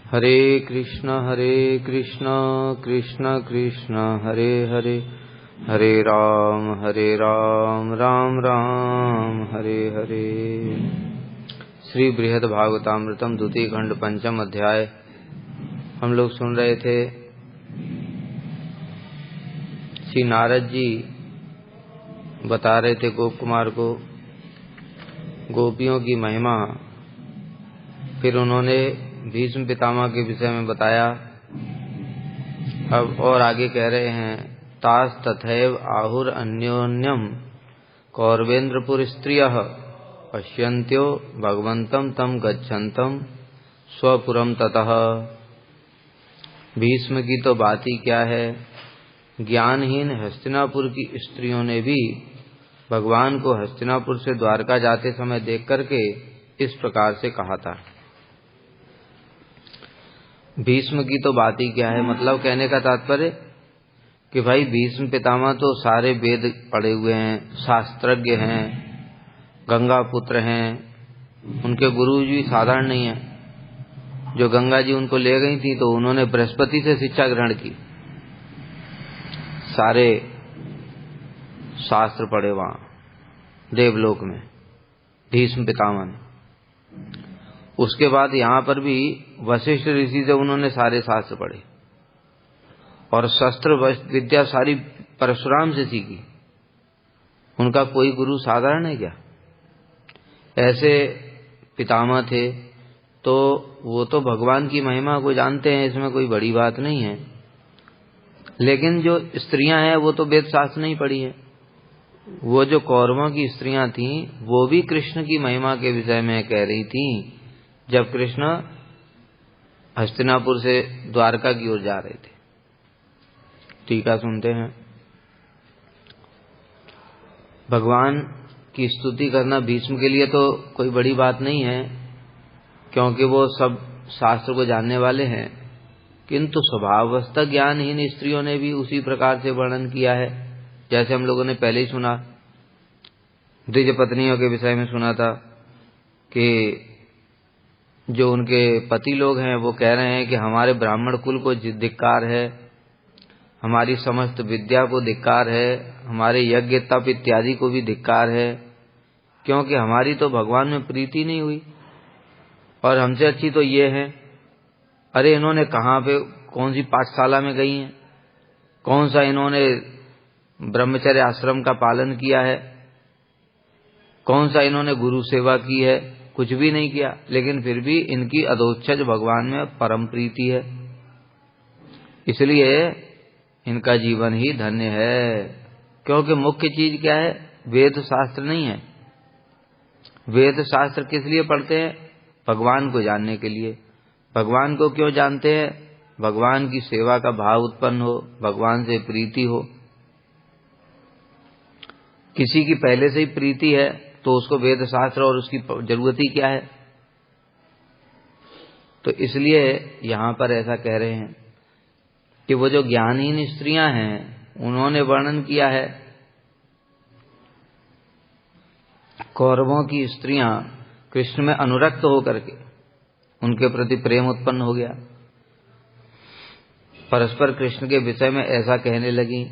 हरे कृष्ण कृष्ण कृष्ण हरे हरे, हरे राम राम राम हरे हरे। श्री बृहद भागवतामृतम द्वितीय खंड पंचम अध्याय हम लोग सुन रहे थे। श्री नारद जी बता रहे थे गोप कुमार को गोपियों की महिमा। फिर उन्होंने भीष्म पितामह के विषय में बताया। अब और आगे कह रहे हैं, तास तथैव आहुर अन्योन्यम कौरवेन्द्रपुर स्त्रियः पश्यन्त्यो भगवन्तं तम गच्छन्तं स्वपुरम ततः। भीष्म की तो बात ही क्या है, ज्ञानहीन हस्तिनापुर की स्त्रियों ने भी भगवान को हस्तिनापुर से द्वारका जाते समय देख करके इस प्रकार से कहा था। भीष्म की तो बात ही क्या है, मतलब कहने का तात्पर्य कि भाई भीष्म पितामह तो सारे वेद पढ़े हुए हैं, शास्त्रज्ञ हैं, गंगा पुत्र हैं। उनके गुरु जी साधारण नहीं है। जो गंगा जी उनको ले गई थी तो उन्होंने बृहस्पति से शिक्षा ग्रहण की, सारे शास्त्र पढ़े वहां देवलोक में भीष्म पितामह ने। उसके बाद यहाँ पर भी वशिष्ठ ऋषि से उन्होंने सारे शास्त्र पढ़े और शस्त्र विद्या सारी परशुराम से सीखी। उनका कोई गुरु साधारण है क्या? ऐसे पितामह थे तो वो तो भगवान की महिमा को जानते हैं, इसमें कोई बड़ी बात नहीं है। लेकिन जो स्त्रियां हैं वो तो वेद शास्त्र नहीं पढ़ी है। वो जो कौरवों की स्त्रियां थीं वो भी कृष्ण की महिमा के विषय में कह रही थीं जब कृष्ण हस्तिनापुर से द्वारका की ओर जा रहे थे। टीका सुनते हैं। भगवान की स्तुति करना भीष्म के लिए तो कोई बड़ी बात नहीं है, क्योंकि वो सब शास्त्र को जानने वाले हैं। किंतु स्वभावतः ज्ञानहीन स्त्रियों ने भी उसी प्रकार से वर्णन किया है, जैसे हम लोगों ने पहले ही सुना। द्विज पत्नियों के विषय में सुना था कि जो उनके पति लोग हैं वो कह रहे हैं कि हमारे ब्राह्मण कुल को धिक्कार है, हमारी समस्त विद्या को धिक्कार है, हमारे यज्ञ तप इत्यादि को भी धिक्कार है, क्योंकि हमारी तो भगवान में प्रीति नहीं हुई और हमसे अच्छी तो ये है। अरे इन्होंने कहाँ पे कौन सी पाठशाला में गई हैं, कौन सा इन्होंने ब्रह्मचर्य आश्रम का पालन किया है, कौन सा इन्होंने गुरु सेवा की है? कुछ भी नहीं किया, लेकिन फिर भी इनकी अधोक्षज भगवान में परम प्रीति है, इसलिए इनका जीवन ही धन्य है। क्योंकि मुख्य चीज क्या है? वेद शास्त्र नहीं है। वेद शास्त्र किस लिए पढ़ते हैं? भगवान को जानने के लिए। भगवान को क्यों जानते हैं? भगवान की सेवा का भाव उत्पन्न हो, भगवान से प्रीति हो। किसी की पहले से ही प्रीति है तो उसको वेद शास्त्र और उसकी जरूरत ही क्या है? तो इसलिए यहां पर ऐसा कह रहे हैं कि वो जो ज्ञानहीन स्त्रियां हैं उन्होंने वर्णन किया है। कौरवों की स्त्रियां कृष्ण में अनुरक्त होकर के उनके प्रति प्रेम उत्पन्न हो गया, परस्पर कृष्ण के विषय में ऐसा कहने लगी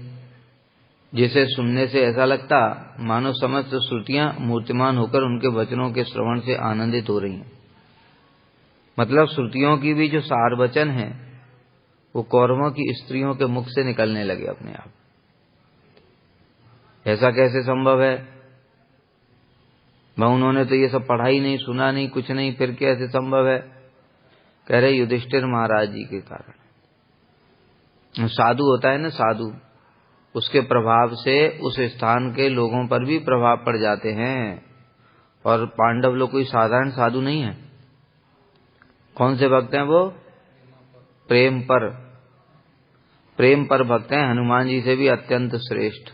जिसे सुनने से ऐसा लगता मानो समस्त श्रुतियां मूर्तिमान होकर उनके वचनों के श्रवण से आनंदित हो रही हैं। मतलब श्रुतियों की भी जो सार वचन है वो कौरवों की स्त्रियों के मुख से निकलने लगे अपने आप। ऐसा कैसे संभव है? उन्होंने तो ये सब पढ़ा ही नहीं, सुना नहीं, कुछ नहीं, फिर कैसे संभव है? कह रहे युधिष्ठिर महाराज जी के कारण। साधु होता है ना, साधु, उसके प्रभाव से उस स्थान के लोगों पर भी प्रभाव पड़ जाते हैं। और पांडव लोग कोई साधारण साधु नहीं है। कौन से भक्त हैं वो? प्रेम पर भक्त हैं, हनुमान जी से भी अत्यंत श्रेष्ठ।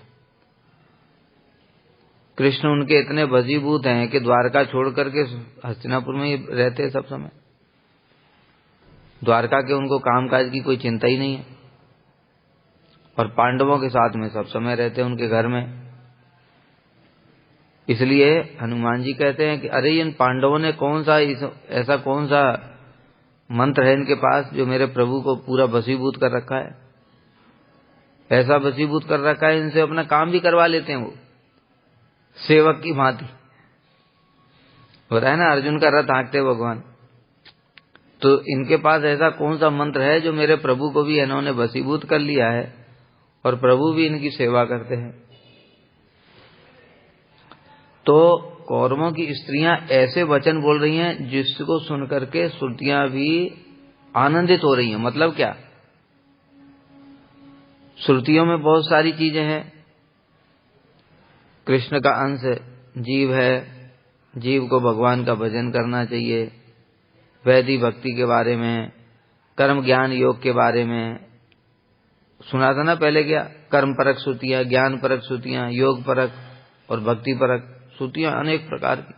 कृष्ण उनके इतने वशीभूत हैं कि द्वारका छोड़ करके हस्तिनापुर में ही रहते हैं सब समय। द्वारका के उनको कामकाज की कोई चिंता ही नहीं है और पांडवों के साथ में सब समय रहते हैं उनके घर में। इसलिए हनुमान जी कहते हैं कि अरे इन पांडवों ने ऐसा कौन सा मंत्र है इनके पास जो मेरे प्रभु को पूरा वशीभूत कर रखा है। ऐसा वशीभूत कर रखा है, इनसे अपना काम भी करवा लेते हैं वो, सेवक की भांति। होता है ना, अर्जुन का रथ हाँकते भगवान। तो इनके पास ऐसा कौन सा मंत्र है जो मेरे प्रभु को भी इन्होंने वशीभूत कर लिया है और प्रभु भी इनकी सेवा करते हैं। तो कौरवों की स्त्रियां ऐसे वचन बोल रही हैं जिसको सुनकर के श्रुतियां भी आनंदित हो रही हैं। मतलब क्या, श्रुतियों में बहुत सारी चीजें हैं। कृष्ण का अंश जीव है, जीव को भगवान का भजन करना चाहिए, वैदिक भक्ति के बारे में, कर्म ज्ञान योग के बारे में सुना था ना पहले। क्या कर्म परक श्रुतियां, ज्ञान परक श्रुतियां, योग परक और भक्ति परक श्रुतियां अनेक प्रकार की।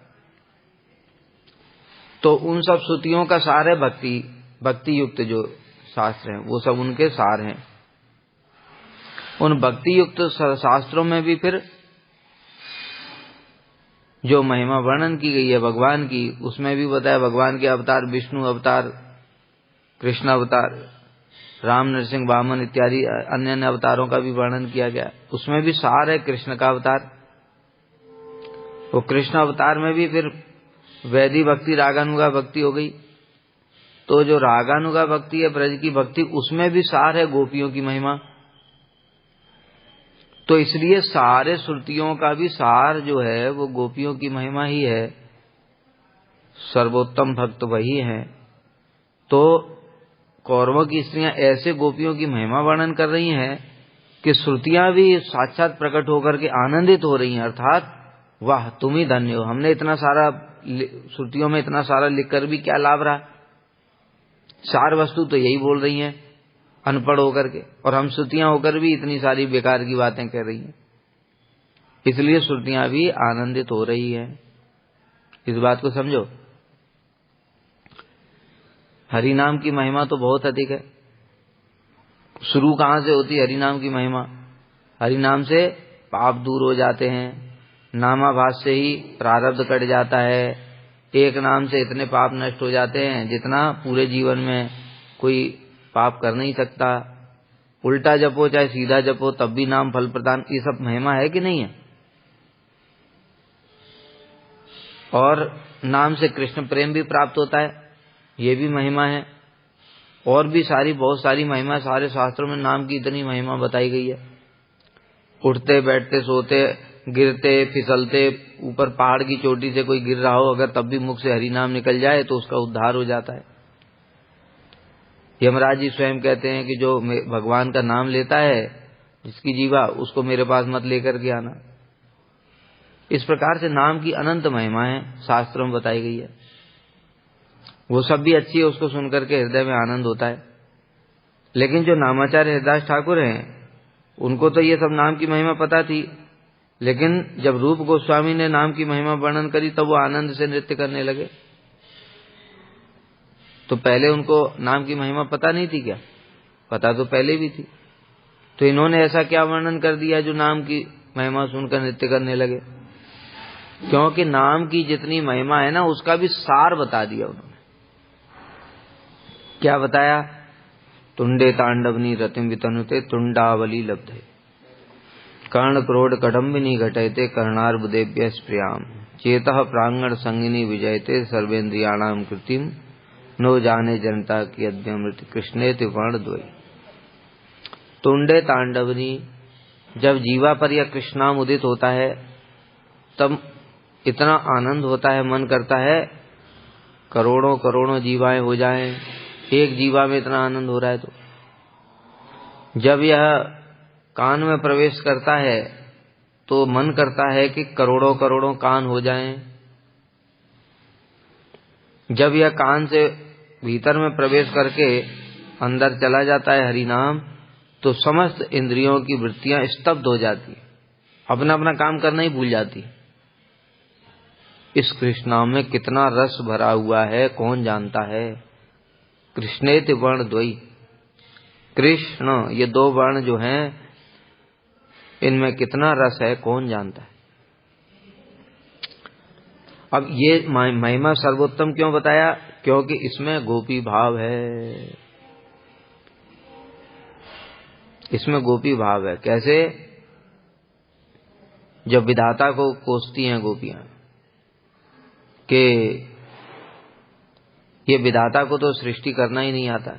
तो उन सब श्रुतियों का सार है भक्ति युक्त जो शास्त्र हैं, वो सब उनके सार हैं। उन भक्ति युक्त शास्त्रों में भी फिर जो महिमा वर्णन की गई है भगवान की, उसमें भी बताया भगवान के अवतार, विष्णु अवतार, कृष्ण अवतार, राम, नरसिंह, वामन इत्यादि अन्य अन्य अवतारों का भी वर्णन किया गया। उसमें भी सार है कृष्ण का अवतार। वो कृष्ण अवतार में भी फिर वैदिक भक्ति, रागानुगा भक्ति हो गई। तो जो रागानुगा भक्ति है, ब्रज की भक्ति, उसमें भी सार है गोपियों की महिमा। तो इसलिए सारे श्रुतियों का भी सार जो है वो गोपियों की महिमा ही है, सर्वोत्तम भक्त वही है। तो कौरवों की स्त्रियां ऐसे गोपियों की महिमा वर्णन कर रही हैं कि श्रुतियां भी साक्षात प्रकट होकर के आनंदित हो रही हैं। अर्थात वाह तुम ही धन्य हो, हमने इतना सारा श्रुतियों में इतना सारा लिखकर भी क्या लाभ रहा। सार वस्तु तो यही बोल रही हैं अनपढ़ होकर के, और हम श्रुतियां होकर भी इतनी सारी बेकार की बातें कह रही हैं। इसलिए श्रुतियां भी आनंदित हो रही हैं। इस बात को समझो। हरि नाम की महिमा तो बहुत अधिक है। शुरू कहां से होती है हरि नाम की महिमा? हरि नाम से पाप दूर हो जाते हैं, नामाभास से ही प्रारब्ध कट जाता है। एक नाम से इतने पाप नष्ट हो जाते हैं जितना पूरे जीवन में कोई पाप कर नहीं सकता। उल्टा जपो चाहे सीधा जपो तब भी नाम फल प्रदान। ये सब महिमा है कि नहीं है? और नाम से कृष्ण प्रेम भी प्राप्त होता है, ये भी महिमा है। और भी बहुत सारी महिमा सारे शास्त्रों में नाम की इतनी महिमा बताई गई है। उठते बैठते सोते गिरते फिसलते, ऊपर पहाड़ की चोटी से कोई गिर रहा हो अगर तब भी मुख से हरि नाम निकल जाए तो उसका उद्धार हो जाता है। यमराज जी स्वयं कहते हैं कि जो भगवान का नाम लेता है जिसकी जीवा, उसको मेरे पास मत लेकर के आना। इस प्रकार से नाम की अनंत महिमा है, शास्त्रों में बताई गई है। वो सब भी अच्छी है, उसको सुनकर के हृदय में आनंद होता है। लेकिन जो नामाचार्य हरिदास ठाकुर हैं उनको तो ये सब नाम की महिमा पता थी, लेकिन जब रूप गोस्वामी ने नाम की महिमा वर्णन करी तब वो आनंद से नृत्य करने लगे। तो पहले उनको नाम की महिमा पता नहीं थी क्या? पता तो पहले भी थी। तो इन्होंने ऐसा क्या वर्णन कर दिया जो नाम की महिमा सुनकर नृत्य करने लगे? क्योंकि नाम की जितनी महिमा है ना उसका भी सार बता दिया उन्होंने। क्या बताया? तुंडे तांडवनी रतिम वितनुते तुंडावली लब्धे, कर्ण क्रोड कदम्बिनी घटयते कर्णार्बुदेभ्य स्प्रियाम, चेतः प्रांगण संगिनी विजयते सर्वेन्द्रियाणाम कृतिम, नो जाने जनता की अद्यमृत कृष्णे त्रिवर्ण द्वयी। तुंडे तांडवनी, जब जीवा पर यह कृष्णाम उदित होता है तब इतना आनंद होता है, मन करता है करोड़ों करोड़ों जीवाएं हो जाएं, एक जीवा में इतना आनंद हो रहा है। तो जब यह कान में प्रवेश करता है तो मन करता है कि करोड़ों करोड़ों कान हो जाएं। जब यह कान से भीतर में प्रवेश करके अंदर चला जाता है हरि नाम, तो समस्त इंद्रियों की वृत्तियां स्तब्ध हो जाती, अपना अपना काम करना ही भूल जाती। इस कृष्ण नाम में कितना रस भरा हुआ है कौन जानता है। कृष्णेति वर्ण द्वयी, कृष्ण ये दो वर्ण जो हैं इनमें कितना रस है कौन जानता है। अब ये महिमा सर्वोत्तम क्यों बताया? क्योंकि इसमें गोपी भाव है। इसमें गोपी भाव है। कैसे? जब विधाता को कोसती हैं गोपियां कि ये विधाता को तो सृष्टि करना ही नहीं आता।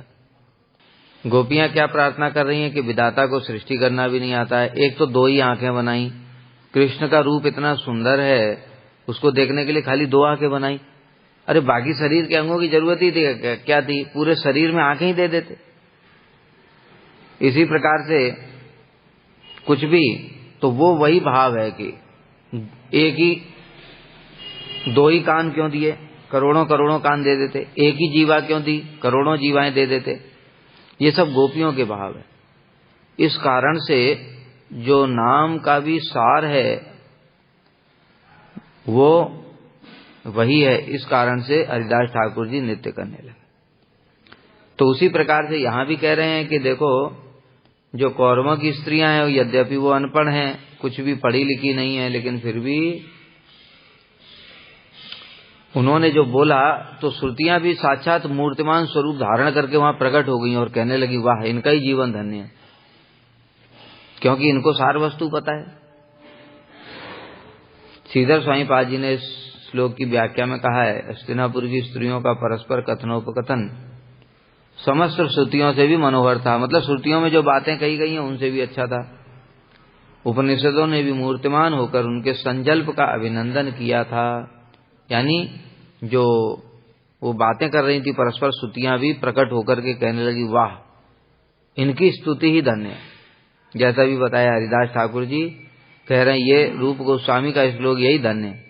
गोपियां क्या प्रार्थना कर रही हैं कि विधाता को सृष्टि करना भी नहीं आता है। एक तो 2 ही आंखें बनाई, कृष्ण का रूप इतना सुंदर है, उसको देखने के लिए खाली 2 आंखें बनाई। अरे बाकी शरीर के अंगों की जरूरत ही थी क्या थी? पूरे शरीर में आंखें ही दे देते। इसी प्रकार से कुछ भी तो वो वही भाव है कि एक ही 2 ही कान क्यों दिए, करोड़ों करोड़ों कान दे देते। एक ही जीवा क्यों दी, करोड़ों जीवाएं दे देते। ये सब गोपियों के भाव है। इस कारण से जो नाम का भी सार है वो वही है। इस कारण से हरिदास ठाकुर जी नृत्य करने लगे। तो उसी प्रकार से यहां भी कह रहे हैं कि देखो, जो कौरवों की स्त्रियां हैं, यद्यपि वो अनपढ़ हैं, कुछ भी पढ़ी लिखी नहीं है, लेकिन फिर भी उन्होंने जो बोला तो श्रुतियां भी साक्षात मूर्तिमान स्वरूप धारण करके वहां प्रकट हो गई और कहने लगी, वाह, इनका ही जीवन धन्य है, क्योंकि इनको सार वस्तु पता है। श्रीधर स्वामी पाद जी ने इस श्लोक की व्याख्या में कहा है, हस्तिनापुर की स्त्रियों का परस्पर कथनोपकथन समस्त श्रुतियों से भी मनोहर था। मतलब श्रुतियों में जो बातें कही गई हैं उनसे भी अच्छा था। उपनिषदों ने भी मूर्तिमान होकर उनके संकल्प का अभिनंदन किया था। यानी जो वो बातें कर रही थी परस्पर श्रुतियां भी प्रकट होकर के कहने लगी, वाह, इनकी स्तुति ही धन्य है। जैसा भी बताया हरिदास ठाकुर जी कह रहे हैं, ये रूप गोस्वामी का श्लोक यही धन्य है,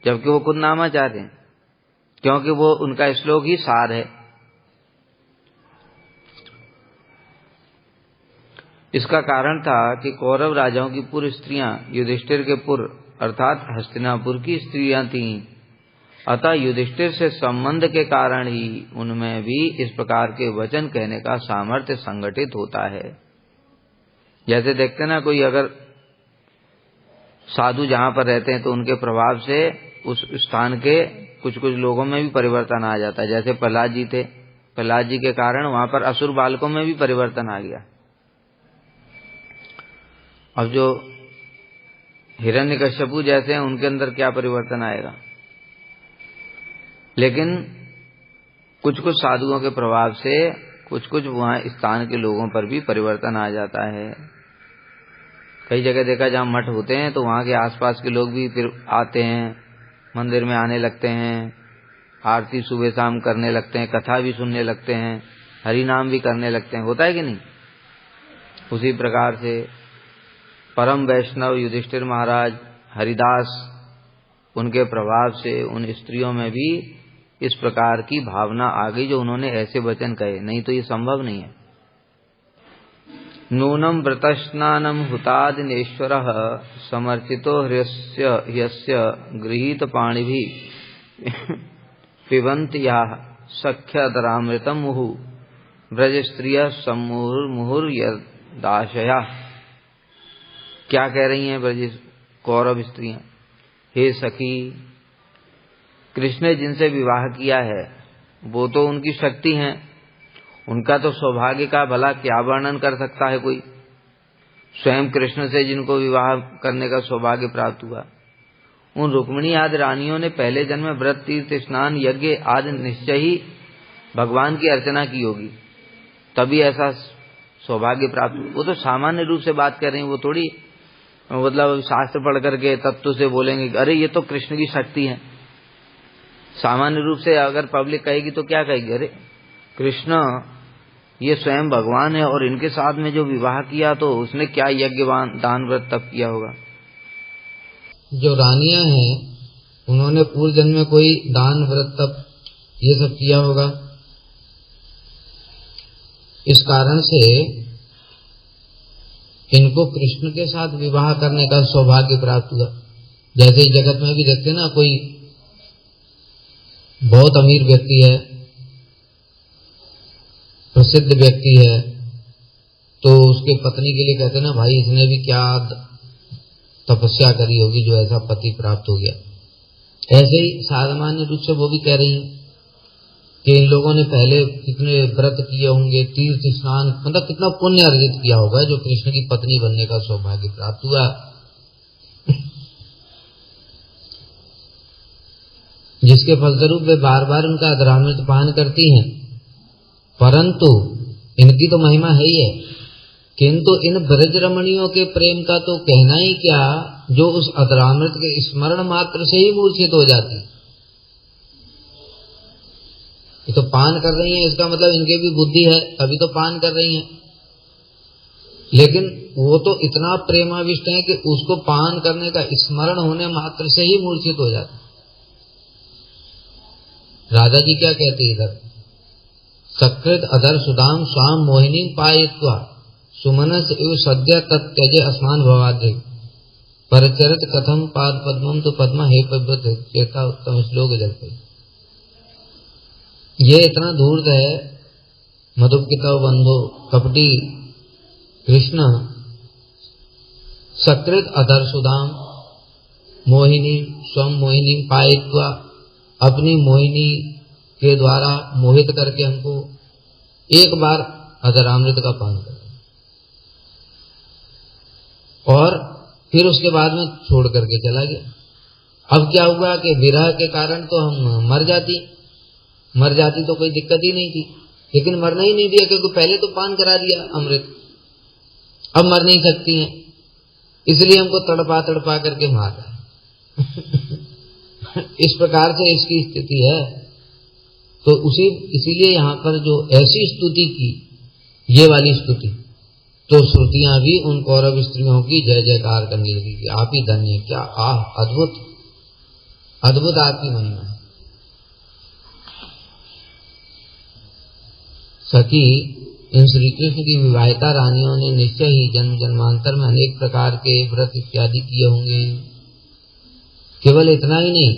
जबकि वो खुद नामाचार्य हैं, क्योंकि वो उनका श्लोक ही सार है। इसका कारण था कि कौरव राजाओं की पूर्व स्त्रियां युधिष्ठिर के पूर्व अर्थात हस्तिनापुर की स्त्रियां थीं। अतः युधिष्ठिर से संबंध के कारण ही उनमें भी इस प्रकार के वचन कहने का सामर्थ्य संगठित होता है। जैसे देखते ना, कोई अगर साधु जहां पर रहते हैं तो उनके प्रभाव से उस स्थान के कुछ कुछ लोगों में भी परिवर्तन आ जाता है। जैसे प्रहलाद जी थे, प्रहलाद जी के कारण वहां पर असुर बालकों में भी परिवर्तन आ गया। अब जो हिरण्यकश्यपु जैसे हैं उनके अंदर क्या परिवर्तन आएगा। लेकिन कुछ कुछ साधुओं के प्रभाव से कुछ कुछ वहां स्थान के लोगों पर भी परिवर्तन आ जाता है। कई जगह देखा जहां मठ होते हैं तो वहां के आसपास के लोग भी फिर आते हैं, मंदिर में आने लगते हैं, आरती सुबह शाम करने लगते हैं, कथा भी सुनने लगते हैं, हरि नाम भी करने लगते हैं। होता है कि नहीं? उसी प्रकार से परम वैष्णव युधिष्ठिर महाराज, हरिदास, उनके प्रभाव से उन स्त्रियों में भी इस प्रकार की भावना आ गई जो उन्होंने ऐसे वचन कहे। नहीं तो ये संभव नहीं है। नूनम व्रतस्नानम हुतादिनेश्वरः समर्चितो ह्यस्य गृहीत पाणिभिः पिबन्ति याः सख्यतरामृतं मुहुः ब्रज स्त्रियः सम्मुहुर्मुहुर्यदाशयाः। क्या कह रही हैं ब्रज कौरव स्त्रियां? हे सखी, कृष्ण ने जिनसे विवाह किया है वो तो उनकी शक्ति हैं, उनका तो सौभाग्य का भला क्या वर्णन कर सकता है कोई। स्वयं कृष्ण से जिनको विवाह करने का सौभाग्य प्राप्त हुआ, उन रुक्मिणी आदि रानियों ने पहले जन्म में व्रत, तीर्थ, स्नान, यज्ञ आदि निश्चय ही भगवान की अर्चना की होगी, तभी ऐसा सौभाग्य प्राप्त हुआ। वो तो सामान्य रूप से बात कर रही हैं, वो थोड़ी मतलब शास्त्र पढ़ करके तत्व से बोलेंगे अरे ये तो कृष्ण की शक्ति है। सामान्य रूप से अगर पब्लिक कहेगी तो क्या कहेगी, अरे कृष्ण ये स्वयं भगवान है और इनके साथ में जो विवाह किया तो उसने क्या यज्ञ, दान, व्रत तप किया होगा। जो रानियां हैं उन्होंने पूर्व जन्म में कोई दान, व्रत, तप ये सब किया होगा। इस कारण से इनको कृष्ण के साथ विवाह करने का सौभाग्य प्राप्त हुआ। जैसे जगत में भी देखते ना, कोई बहुत अमीर व्यक्ति है, प्रसिद्ध व्यक्ति है, तो उसके पत्नी के लिए कहते ना, भाई इसने भी क्या तपस्या करी होगी जो ऐसा पति प्राप्त हो गया। ऐसे ही सामान्य रूप से वो भी कह रही हैं कि इन लोगों ने पहले कितने व्रत किए होंगे, तीर्थ स्नान, मतलब कितना पुण्य अर्जित किया होगा जो कृष्ण की पत्नी बनने का सौभाग्य प्राप्त हुआ। जिसके फलस्वरूप वे बार बार उनका अधरामृत पान करती हैं। परंतु इनकी तो महिमा है ही है, किंतु इन ब्रज रमणियों के प्रेम का तो कहना ही क्या, जो उस अधरामृत के स्मरण मात्र से ही मूर्छित हो जाती। ये तो पान कर रही हैं, इसका मतलब इनके भी बुद्धि है, तभी तो पान कर रही हैं। लेकिन वो तो इतना प्रेमाविष्ट है कि उसको पान करने का स्मरण होने मात्र से ही मूर्छित हो जाती। राधा जी क्या कहते इधर, सकृत अधर सुदाम स्वाम मोहिनी पायित्वा सुमनस इव सद्य तत्यजे अस्मान भवादे परचरित कथम पाद पद्मम तो पद्मा हे पद्मत चेता उत्तम श्लोक जलते। ये इतना धूर्त है मधुपिता बंधो कपटी कृष्ण, सकृत अधर सुदाम मोहिनी स्वम मोहिनी पायित्वा, अपनी मोहिनी के द्वारा मोहित करके हमको एक बार अधरामृत का पान कर, और फिर उसके बाद में छोड़ करके चला गया। अब क्या हुआ कि विरह के कारण तो हम मर जाती तो कोई दिक्कत ही नहीं थी, लेकिन मरना ही नहीं दिया क्योंकि पहले तो पान करा दिया अमृत, अब मर नहीं सकती हैं, इसलिए हमको तड़पा तड़पा करके मार रहा है। इस प्रकार से इसकी स्थिति है। तो इसीलिए यहाँ पर जो ऐसी स्तुति की, ये वाली स्तुति, तो श्रुतियां भी उन कौरव स्त्रियों की जय जयकार करने लगी कि आप ही धन्य, क्या अद्भुत अद्भुत आपकी महिमा है। सखी, इन श्री कृष्ण की विवाहिता रानियों ने निश्चय ही जन्म जन्मांतर में अनेक प्रकार के व्रत इत्यादि किए होंगे। केवल इतना ही नहीं,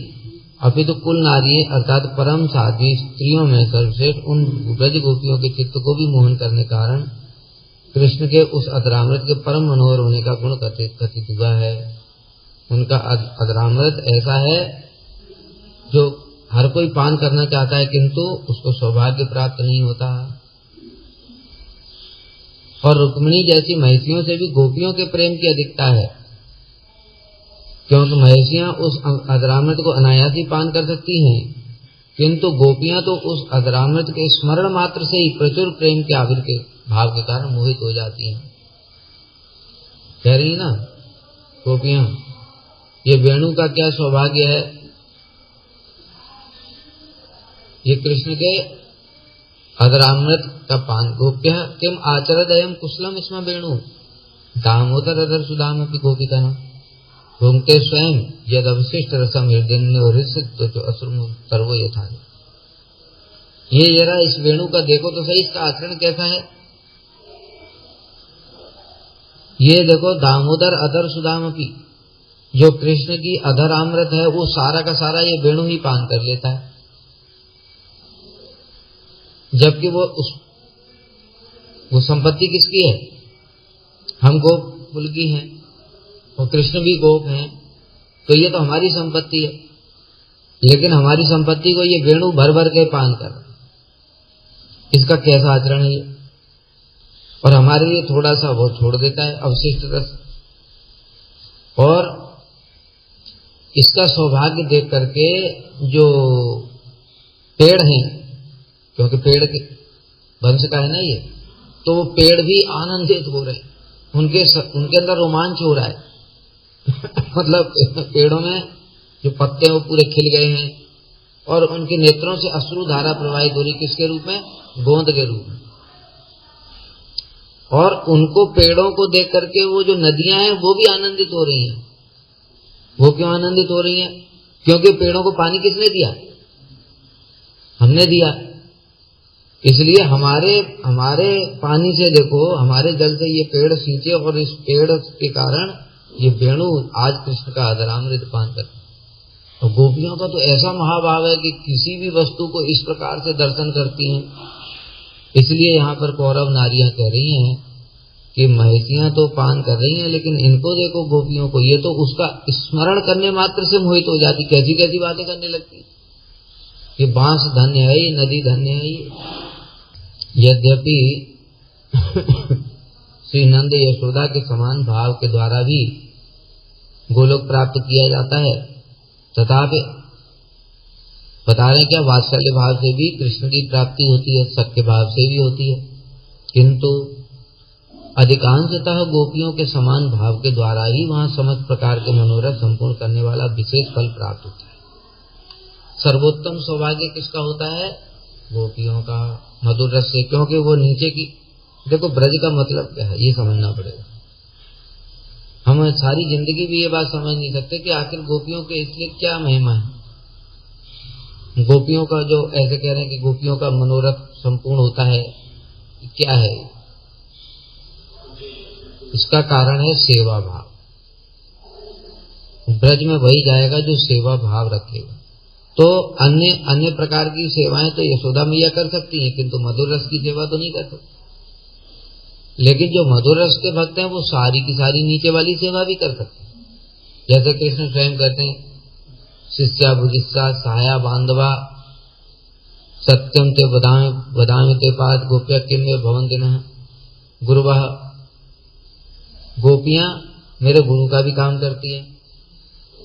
अपितु कुल नारी अर्थात परम साध्वी स्त्रियों में सर्वश्रेष्ठ उन ब्रज गोपियों के चित्त को भी मोहन करने कारण कृष्ण के उस अधरामृत के परम मनोहर होने का गुण कथित हुआ है। उनका अधरामृत ऐसा है जो हर कोई पान करना चाहता है, किंतु उसको सौभाग्य प्राप्त नहीं होता। और रुक्मिणी जैसी महिषियों से भी गोपियों के प्रेम की अधिकता है, क्योंकि महिषियां उस अधरामृत को अनायास ही पान कर सकती हैं, किंतु गोपियां तो उस अधरामृत के स्मरण मात्र से ही प्रचुर प्रेम के आविर के भाव के कारण मोहित हो जाती हैं। कह रही ना गोपियां, ये वेणु का क्या सौभाग्य है, ये कृष्ण के अधरामृत का पान। गोप्य किम आचरदयम कुशलम इसमें वेणु दामोदर अधर सुदाम अपनी गोपिका न घूमते स्वयं यद अवशिष्ट रसम हृदय तो असुर सर्वो यथा। ये जरा इस वेणु का देखो तो सही, इसका आचरण कैसा है। ये देखो दामोदर अधर सुदामपि, जो कृष्ण की अधर अमृत है वो सारा का सारा ये वेणु ही पान कर लेता है, जबकि वो संपत्ति किसकी है, हम गोप कुल की हैं और कृष्ण भी गोप हैं, तो ये तो हमारी संपत्ति है, लेकिन हमारी संपत्ति को ये वेणु भर भर के पान कर रहा है। इसका कैसा आचरण है। और हमारे लिए थोड़ा सा वो छोड़ देता है अवशिष्ट रस। और इसका सौभाग्य देख करके जो पेड़ हैं, क्योंकि पेड़ के वंश का है ना ये, तो वो पेड़ भी आनंदित हो रहे हैं, उनके अंदर रोमांच हो रहा है। मतलब पेड़ों में जो पत्ते वो पूरे खिल गए हैं और उनके नेत्रों से अश्रु धारा प्रवाहित हो रही, किसके रूप में, गोंद के रूप में। और उनको पेड़ों को देख करके वो जो नदियां हैं वो भी आनंदित हो रही हैं। वो क्यों आनंदित हो रही हैं, क्योंकि पेड़ों को पानी किसने दिया, हमने दिया। इसलिए हमारे पानी से देखो, हमारे जल से ये पेड़ सींचे और इस पेड़ के कारण ये वेणु आज कृष्ण का अधरामृत पान करते। और गोपियों का तो ऐसा महाभाव है कि किसी भी वस्तु को इस प्रकार से दर्शन करती हैं। इसलिए यहाँ पर कौरव नारियां कह रही हैं कि महिषियां तो पान कर रही हैं, लेकिन इनको देखो गोपियों को, ये तो उसका स्मरण करने मात्र से मोहित हो जाती, कैसी कैसी बातें करने लगती। ये बांस धन्य है, ये नदी धन्य है। ये यद्यपि श्री नंद यशोदा के समान भाव के द्वारा भी गोलोक प्राप्त किया जाता है, तथापि बता रहे क्या वात्सल्य भाव से भी कृष्ण की प्राप्ति होती है, सख्य भाव से भी होती है, किंतु अधिकांशतः गोपियों के समान भाव के द्वारा ही वहां समस्त प्रकार के मनोरथ संपूर्ण करने वाला विशेष फल प्राप्त होता है। सर्वोत्तम सौभाग्य किसका होता है? गोपियों का, मधुर रस से, क्योंकि वो नीचे की, देखो ब्रज का मतलब क्या है ये समझना पड़ेगा। हम सारी जिंदगी भी ये बात समझ नहीं सकते कि आखिर गोपियों के इसलिए क्या महिमा है। गोपियों का जो ऐसे कह रहे हैं कि गोपियों का मनोरथ संपूर्ण होता है, क्या है? इसका कारण है सेवा भाव। ब्रज में वही जाएगा जो सेवा भाव रखेगा। तो अन्य प्रकार की सेवाएं तो यशोदा मैया कर सकती हैं, किंतु मधुर रस की सेवा तो नहीं कर सकती। लेकिन जो मधुर रस के भक्त हैं वो सारी की सारी नीचे वाली सेवा भी कर सकते हैं। जैसे कृष्ण स्वयं कहते हैं, शिष्या भुजिस्सा सहाया बांधवा सत्यम ते बदामी ते पाद गोप्या किम में भवन्ति नः। गुरुवः, गोपियां मेरे गुरु का भी काम करती है।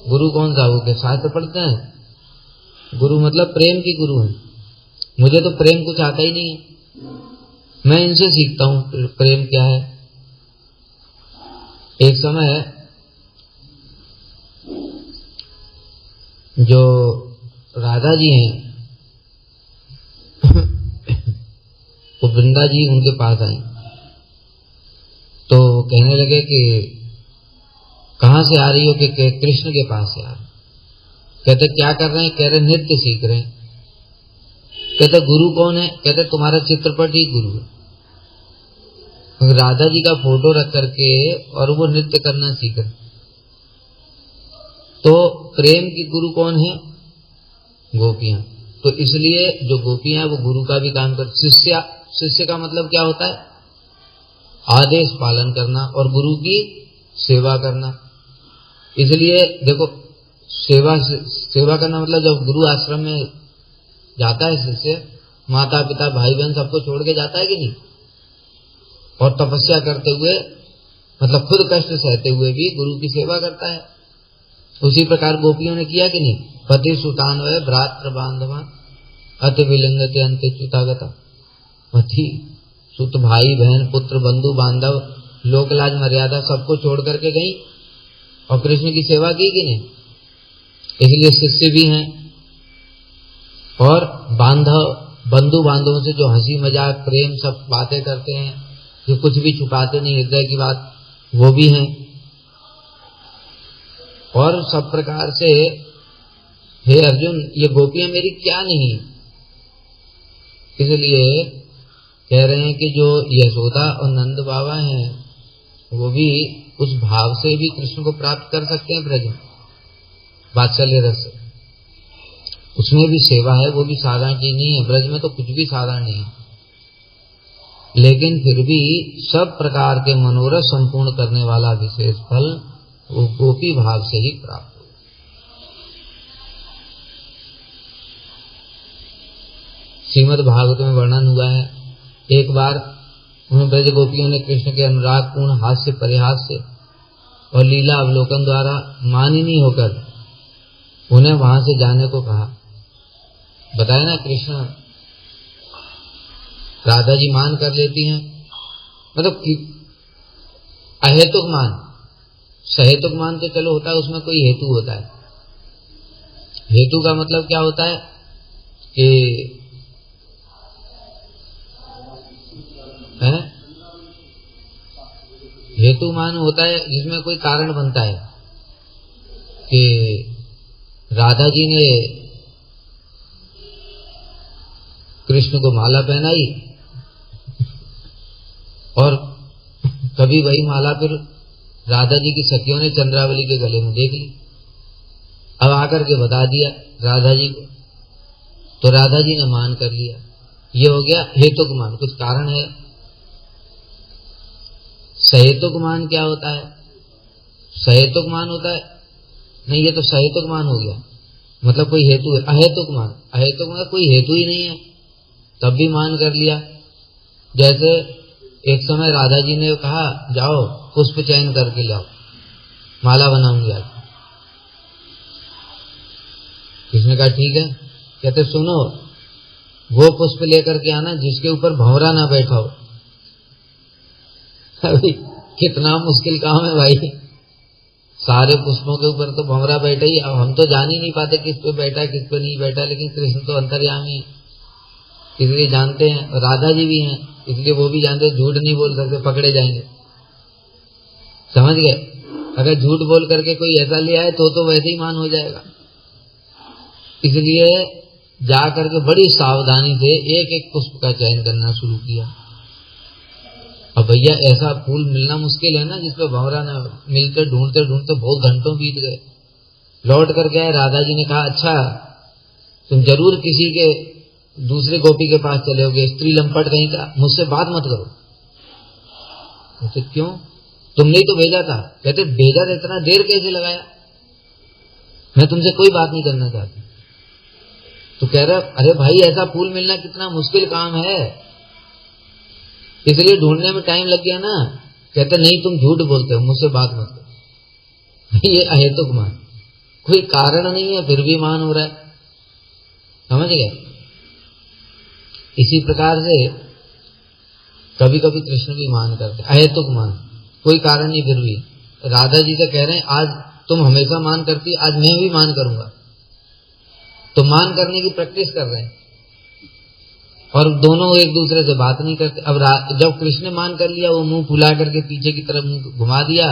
गुरु कौन सा? वो के शास्त्र पढ़ते हैं। गुरु मतलब प्रेम की गुरु है। मुझे तो प्रेम कुछ आता ही नहीं है, मैं इनसे सीखता हूं प्रेम क्या है। एक समय जो राधा जी हैं वो वृंदा जी उनके पास आई, तो कहने लगे कि कहां से आ रही हो? कि कृष्ण के पास से आ रही। कहते क्या कर रहे हैं? कह रहे नृत्य सीख रहे हैं। कहते गुरु कौन है? कहते तुम्हारा चित्रपट ही गुरु है। राधा जी का फोटो रख करके और वो नृत्य करना सीख रहे। तो प्रेम की गुरु कौन है? गोपियां। तो इसलिए जो गोपियां वो गुरु का भी काम कर। शिष्य का मतलब क्या होता है? आदेश पालन करना और गुरु की सेवा करना। इसलिए देखो सेवा करना मतलब जब गुरु आश्रम में जाता है शिष्य, माता पिता भाई बहन सबको छोड़ के जाता है कि नहीं, और तपस्या करते हुए मतलब खुद कष्ट सहते हुए भी गुरु की सेवा करता है। उसी प्रकार गोपियों ने किया कि नहीं? पति सुतान्वय भ्रातृ बांधवान अति विलंगते अंत्यच्युतागता। पति सुत भाई बहन पुत्र बंधु बांधव लोक लाज मर्यादा सबको छोड़ करके गई और कृष्ण की सेवा की कि नहीं। इसलिए शिष्य भी हैं और बंधु बांधवों से जो हंसी मजाक प्रेम सब बातें करते हैं, जो कुछ भी छुपाते नहीं हृदय की बात, वो भी हैं। और सब प्रकार से हे अर्जुन ये गोपियां मेरी क्या नहीं। इसलिए कह रहे हैं कि जो यशोदा और नंद बाबा हैं वो भी उस भाव से भी कृष्ण को प्राप्त कर सकते हैं ब्रज में, वात्सल्य रस से। उसमें भी सेवा है, वो भी साधारण चीज नहीं है। ब्रज में तो कुछ भी साधारण नहीं है, लेकिन फिर भी सब प्रकार के मनोरथ संपूर्ण करने वाला विशेष फल वो गोपी भाव से ही प्राप्त हो। श्रीमद् भागवत में वर्णन हुआ है, एक बार उन ब्रज गोपियों ने कृष्ण के अनुराग पूर्ण हास्य परिहास से और लीला अवलोकन द्वारा मानिनी होकर उन्हें वहां से जाने को कहा। बताया ना, कृष्ण राधा जी मान कर लेती हैं, मतलब अहेतुक मान। सहेतुक मान तो चलो होता है, उसमें कोई हेतु होता है। हेतु का मतलब क्या होता है कि हेतु मान होता है जिसमें कोई कारण बनता है कि राधा जी ने कृष्ण को माला पहनाई और कभी वही माला फिर राधा जी की सखियों ने चंद्रावली के गले में देख ली। अब आकर के बता दिया राधा जी को, तो राधा जी ने मान कर लिया। ये हो गया हेतुक मान, कुछ कारण है। सहेतुक मान क्या होता है? सहेतुक मान होता है नहीं, ये तो सहेतुक मान हो गया। मतलब कोई हेतु है, अहेतुक मान, अहेतुक मतलब कोई हेतु ही नहीं है तब भी मान कर लिया। जैसे एक समय राधा जी ने कहा जाओ पुष्प चयन करके लाओ, माला बनाऊंगी आज। किसने कहा ठीक है। कहते सुनो वो पुष्प लेकर के आना जिसके ऊपर भंवरा ना बैठा हो। अभी कितना मुश्किल काम है भाई, सारे पुष्पों के ऊपर तो भंवरा बैठा ही। अब हम तो जान ही नहीं पाते किस पे बैठा किस पे नहीं बैठा, लेकिन कृष्ण तो अंतर्यामी है इसलिए जानते हैं, राधा जी भी हैं इसलिए वो भी जानते हैं झूठ नहीं बोल सकते, पकड़े जाएंगे। समझ गए। अगर झूठ बोल करके कोई ऐसा ले आए तो वैसे ही मान हो जाएगा। इसलिए जा करके बड़ी सावधानी से एक एक पुष्प का चयन करना शुरू किया। अब भैया ऐसा फूल मिलना मुश्किल है ना जिसपे भंवरा ना मिलते, ढूंढते ढूंढते बहुत घंटों बीत गए। लौट करके आए, राधा जी ने कहा अच्छा तुम जरूर किसी के दूसरे गोपी के पास चले होगे, स्त्री लंपट कहीं का, मुझसे बात मत करो। कहते क्यों, तुमने ही तो भेजा था। कहते भेजा था, इतना देर कैसे लगाया, मैं तुमसे कोई बात नहीं करना चाहती। तो कह रहा अरे भाई ऐसा फूल मिलना कितना मुश्किल काम है, इसलिए ढूंढने में टाइम लग गया ना। कहते नहीं तुम झूठ बोलते हो, मुझसे बात मत करो। ये अहेतुक मान, कोई कारण नहीं है फिर भी मान हो रहा है। समझ गए। इसी प्रकार से कभी कभी कृष्ण भी मान करते, अहेतुक मान, कोई कारण नहीं फिर भी। राधा जी से कह रहे हैं आज तुम हमेशा मान करती, आज मैं भी मान करूंगा। तो मान करने की प्रैक्टिस कर रहे हैं और दोनों एक दूसरे से बात नहीं करते। अब जब कृष्ण ने मान कर लिया, वो मुंह फुला करके पीछे की तरफ मुंह घुमा दिया,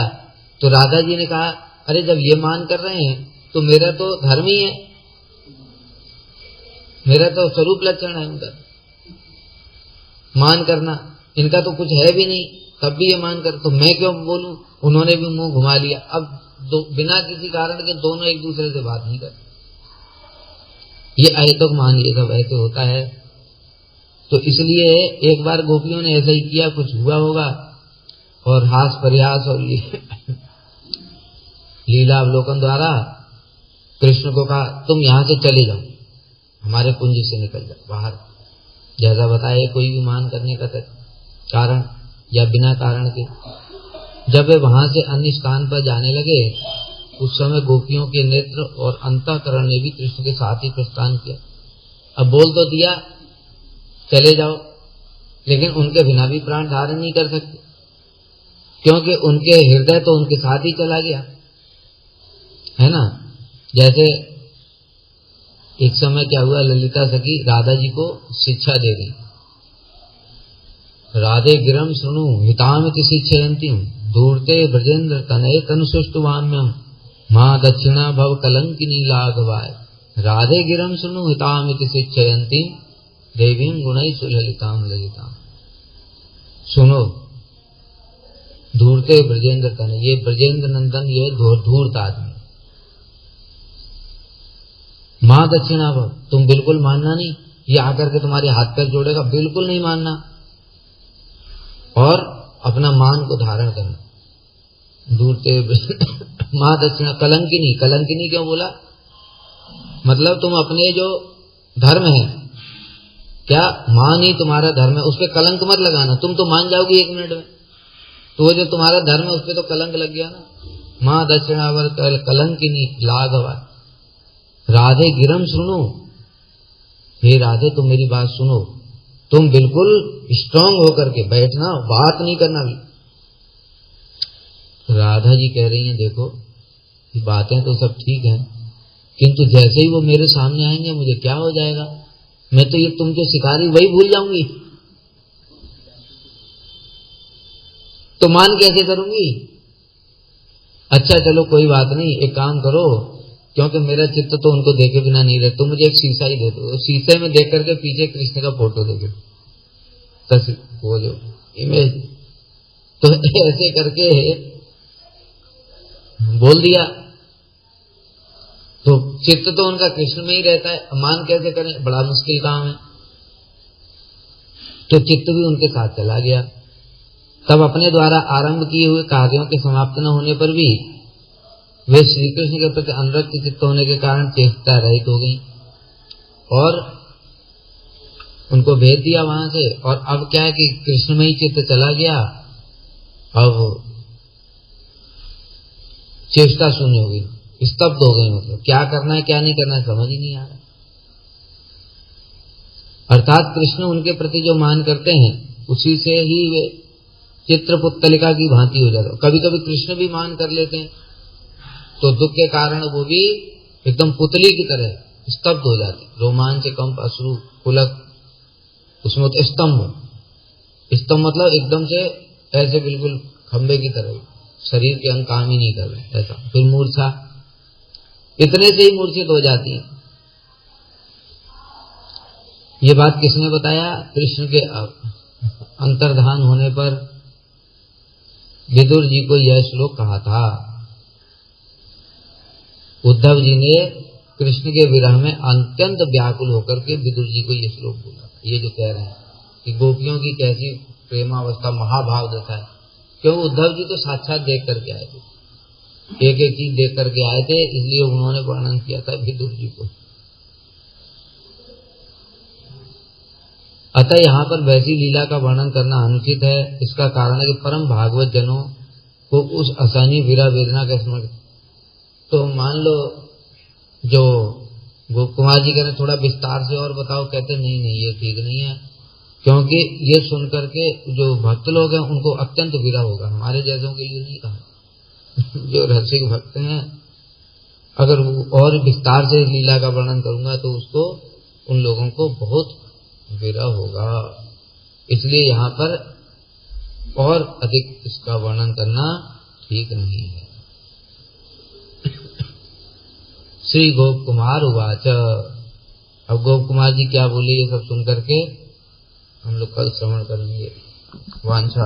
तो राधा जी ने कहा अरे जब ये मान कर रहे हैं तो मेरा तो धर्म ही है, मेरा तो स्वरूप लक्षण है उनका मान करना, इनका तो कुछ है भी नहीं तब भी ये मान कर, तो मैं क्यों बोलूं। उन्होंने भी मुंह घुमा लिया। अब बिना किसी कारण के दोनों एक दूसरे से बात नहीं करते। ये अहेतुक मान, ये सब ऐसे होता है। तो इसलिए एक बार गोपियों ने ऐसा ही किया, कुछ हुआ होगा और हास परिहास और लीला अवलोकन द्वारा कृष्ण को कहा तुम यहां से चले जाओ, हमारे कुंज से निकल जाओ बाहर। जैसा बताया कोई भी मान करने का कारण या बिना कारण के। जब वे वहां से अन्य स्थान पर जाने लगे उस समय गोपियों के नेत्र और अंतःकरण ने भी कृष्ण के साथ ही प्रस्थान किया। अब बोल तो दिया चले जाओ, लेकिन उनके बिना भी प्राण धारण नहीं कर सकते, क्योंकि उनके हृदय तो उनके साथ ही चला गया है ना। जैसे एक समय क्या हुआ, ललिता सखी राधा जी को शिक्षा दे रही, राधे गिरम सुनु हितामिति शिक्षयन्ति धूर्ते ब्रजेंद्र तनये तनुसुष्टुवाम्यम मां दक्षिणा भव कलंकिनी लाघवाय। राधे गिरम सुनु हितामिति शिक्षयन्ति देवीं गुणै सुललिताम ललिताम। सुनो धूर्ते ब्रजेंद्र तनय, ये ब्रजेंद्र नंदन, ये धूर्त आदमी। मां दक्षिणा भव, तुम बिल्कुल मानना नहीं, ये आकर के तुम्हारे हाथ पैर जोड़ेगा, बिल्कुल नहीं मानना, और अपना मान को धारण करना। दूरते मां दक्षिणा कलंकिनी, कलंकिनी क्यों बोला, मतलब तुम अपने जो धर्म है, क्या मान ही तुम्हारा धर्म है, उस पर कलंक मत लगाना। तुम तो मान जाओगी एक मिनट में, तो वो जो तुम्हारा धर्म है उस पर तो कलंक लग गया ना। मां दक्षिणावर कलंकिनी लाघवा। राधे गिरम सुनो, हे राधे तुम मेरी बात सुनो, तुम बिल्कुल स्ट्रांग होकर के बैठना, बात नहीं करना भी। राधा जी कह रही हैं देखो बातें तो सब ठीक हैं, किंतु जैसे ही वो मेरे सामने आएंगे मुझे क्या हो जाएगा, मैं तो ये तुम जो सिखा रही वही भूल जाऊंगी, तो मान कैसे करूंगी। अच्छा चलो कोई बात नहीं, एक काम करो, क्योंकि मेरा चित्त तो उनको देखे बिना नहीं रहता, तो मुझे एक शीशा ही दे दो, शीशे में देख करके पीछे कृष्ण का फोटो दे दो, वो जो इमेज। तो ऐसे करके बोल दिया, तो चित्त तो उनका कृष्ण में ही रहता है, मान कैसे करें, बड़ा मुश्किल काम है। तो चित्त भी उनके साथ चला गया। तब अपने द्वारा आरंभ किए हुए कार्यों के समाप्त न होने पर भी वे श्री कृष्ण के प्रति अनुरक्त चित्त होने के कारण चेष्टा रहित हो गई और उनको भेज दिया वहां से। और अब क्या है कि कृष्ण में ही चित्त चला गया, अब चेष्टा शून्य हो गई, स्तब्ध हो गई। मतलब क्या करना है क्या नहीं करना है समझ ही नहीं आ रहा। अर्थात कृष्ण उनके प्रति जो मान करते हैं उसी से ही वे चित्र पुत्तलिका की भांति हो जाता है। कभी कभी कृष्ण भी मान कर लेते हैं तो दुख के कारण वो भी एकदम पुतली की तरह स्तब्ध हो जाते, रोमांच कंप अश्रु पुलक, उसमें तो स्तंभ मतलब एकदम से ऐसे बिल्कुल खंबे की तरह, शरीर के अंग काम ही नहीं कर रहे ऐसा। फिर मूर्छा, इतने से ही मूर्छित हो जाती है। ये बात किसने बताया? कृष्ण के अंतर्धान होने पर विदुर जी को यह श्लोक कहा था। उद्धव जी ने कृष्ण के विरह में अत्यंत व्याकुल होकर के विदुर जी को यह श्लोक बोला। ये जो कह रहे हैं कि गोपियों की कैसी प्रेमावस्था महाभाव दशा है, क्यों उद्धव जी तो साक्षात देख करके आए थे, एक एक चीज देख करके आए थे, इसलिए उन्होंने वर्णन किया था विदुर जी को। अतः यहाँ पर वैसी लीला का वर्णन करना अनुचित है। इसका कारण है कि परम भागवत जनों को उस असहनीय विरह वेदना का स्मरण। तो मान लो जो गोप कुमार जी कह रहे थोड़ा विस्तार से और बताओ, कहते नहीं ये ठीक नहीं है, क्योंकि ये सुन करके जो भक्त लोग हैं उनको अत्यंत विरह होगा, हमारे जैसों के लिए नहीं कहा। जो रसिक भक्त हैं, अगर वो और विस्तार से लीला का वर्णन करूंगा तो उसको उन लोगों को बहुत विरह होगा, इसलिए यहाँ पर और अधिक इसका वर्णन करना ठीक नहीं है। श्री गोप कुमार उवाच। अब गोप कुमार जी क्या बोले ये सब सुन करके हम लोग कल श्रवण करेंगे। वांछा